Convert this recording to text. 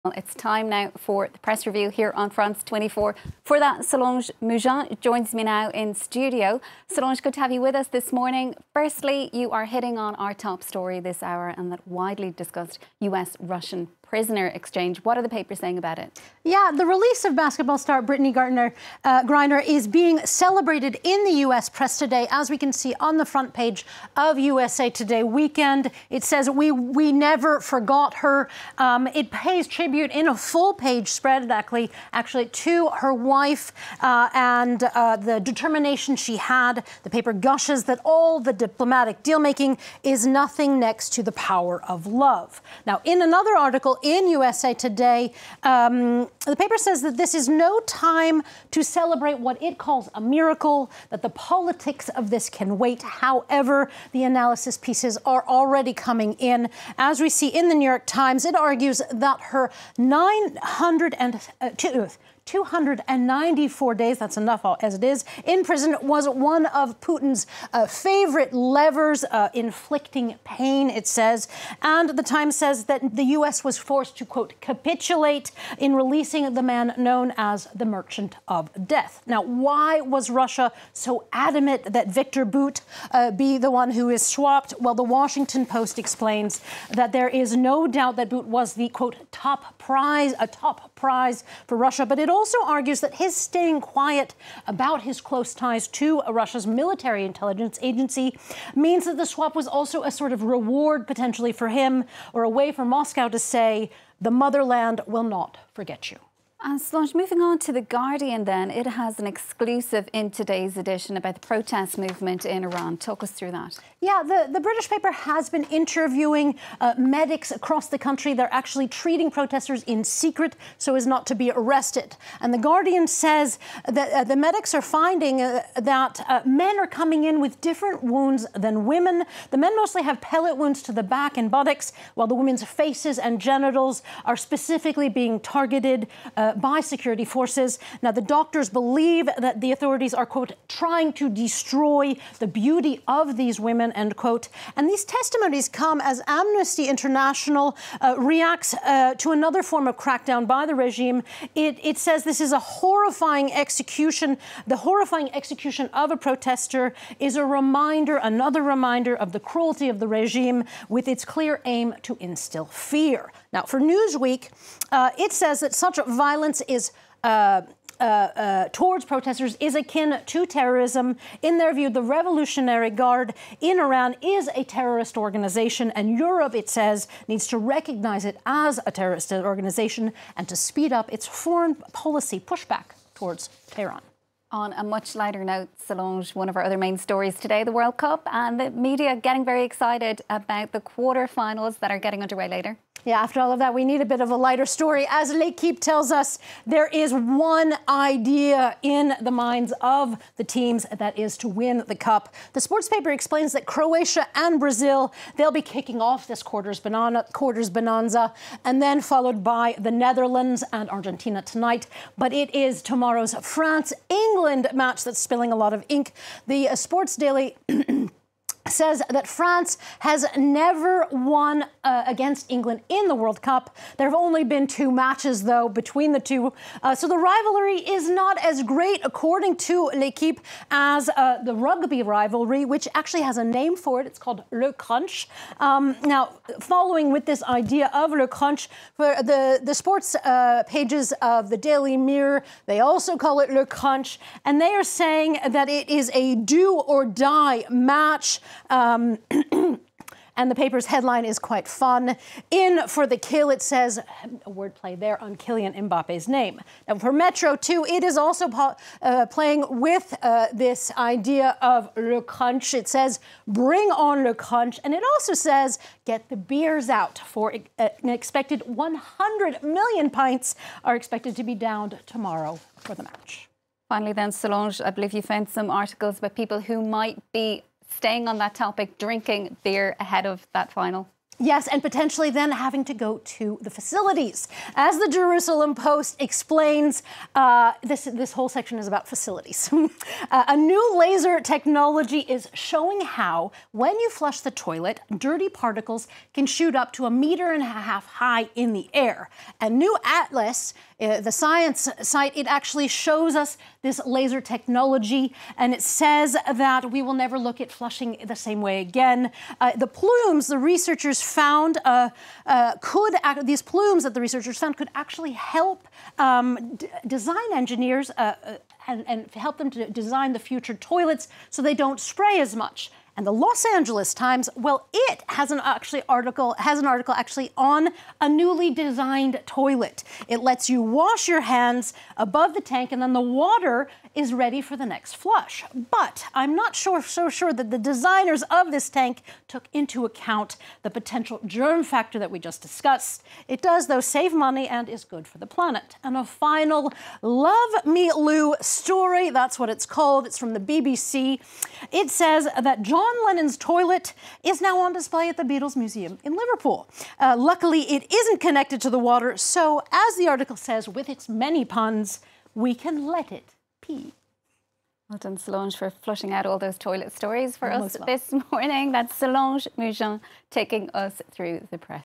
Well, it's time now for the press review here on France 24. For that, Solange Mougin joins me now in studio. Solange, good to have you with us this morning. Firstly, you are hitting on our top story this hour and that widely discussed US-Russian prisoner exchange. What are the papers saying about it? Yeah, the release of basketball star Brittany Griner is being celebrated in the U.S. press today, as we can see on the front page of USA Today Weekend. It says, we never forgot her. It pays tribute in a full-page spread, actually to her wife and the determination she had. The paper gushes that all the diplomatic deal-making is nothing next to the power of love. Now, in another article in USA Today, the paper says that this is no time to celebrate what it calls a miracle, that the politics of this can wait. However, the analysis pieces are already coming in. As we see in the New York Times, it argues that her 294 days, that's enough as it is, in prison was one of Putin's favorite levers, inflicting pain, it says. And the Times says that the U.S. was forced to, quote, capitulate in releasing the man known as the Merchant of Death. Now, why was Russia so adamant that Victor Bout be the one who is swapped? Well, the Washington Post explains that there is no doubt that Bout was the, quote, top prize for Russia, but it also argues that his staying quiet about his close ties to Russia's military intelligence agency means that the swap was also a sort of reward potentially for him, or a way for Moscow to say, the motherland will not forget you. And Solange, moving on to The Guardian then, it has an exclusive in today's edition about the protest movement in Iran. Talk us through that. Yeah, the British paper has been interviewing medics across the country. They're actually treating protesters in secret so as not to be arrested. And The Guardian says that the medics are finding that men are coming in with different wounds than women. The men mostly have pellet wounds to the back and buttocks, while the women's faces and genitals are specifically being targeted by security forces. Now, the doctors believe that the authorities are, quote, trying to destroy the beauty of these women, end quote. And these testimonies come as Amnesty International reacts to another form of crackdown by the regime. It says this is a horrifying execution. The horrifying execution of a protester is a reminder, another reminder of the cruelty of the regime, with its clear aim to instill fear. Now, for Newsweek, it says that such violence is towards protesters is akin to terrorism. In their view, the Revolutionary Guard in Iran is a terrorist organization, and Europe, it says, needs to recognize it as a terrorist organization and to speed up its foreign policy pushback towards Tehran. On a much lighter note, Solange, one of our other main stories today, the World Cup, and the media getting very excited about the quarter-finals that are getting underway later. Yeah, after all of that, we need a bit of a lighter story. As L'Equipe tells us, there is one idea in the minds of the teams, that is to win the cup. The sports paper explains that Croatia and Brazil, they'll be kicking off this quarters bonanza, and then followed by the Netherlands and Argentina tonight. But it is tomorrow's France-England match that's spilling a lot of ink. The Sports Daily says that France has never won against England in the World Cup. There have only been 2 matches, though, between the two. So the rivalry is not as great, according to L'Equipe, as the rugby rivalry, which actually has a name for it. It's called Le Crunch. Now, following with this idea of Le Crunch, for the sports pages of the Daily Mirror, they also call it Le Crunch, and they are saying that it is a do-or-die match. And the paper's headline is quite fun. In for the kill, it says, a wordplay there on Kylian Mbappe's name. Now, for Metro, too, it is also playing with this idea of Le Crunch. It says, bring on Le Crunch. And it also says, get the beers out, for an expected 100 million pints are expected to be downed tomorrow for the match. Finally then, Solange, I believe you found some articles about people who might be staying on that topic, drinking beer ahead of that final. Yes, and potentially then having to go to the facilities. As the Jerusalem Post explains, this whole section is about facilities. A new laser technology is showing how, when you flush the toilet, dirty particles can shoot up to 1.5 meters high in the air. A new atlas, the science site, it actually shows us this laser technology, and it says that we will never look at flushing the same way again. The plumes the researchers found these plumes that the researchers found could actually help design engineers and help them to design the future toilets so they don't spray as much. And the Los Angeles Times, well, it has an article actually on a newly designed toilet. It lets you wash your hands above the tank, and then the water is ready for the next flush. But I'm not so sure that the designers of this tank took into account the potential germ factor that we just discussed. It does, though, save money and is good for the planet. And a final Love Me Loo story, that's what it's called. It's from the BBC. It says that John Lennon's toilet is now on display at the Beatles Museum in Liverpool. Luckily, it isn't connected to the water, so as the article says, with its many puns, we can let it pee. Well done, Solange, for flushing out all those toilet stories for us this morning. That's Solange Mougin taking us through the press.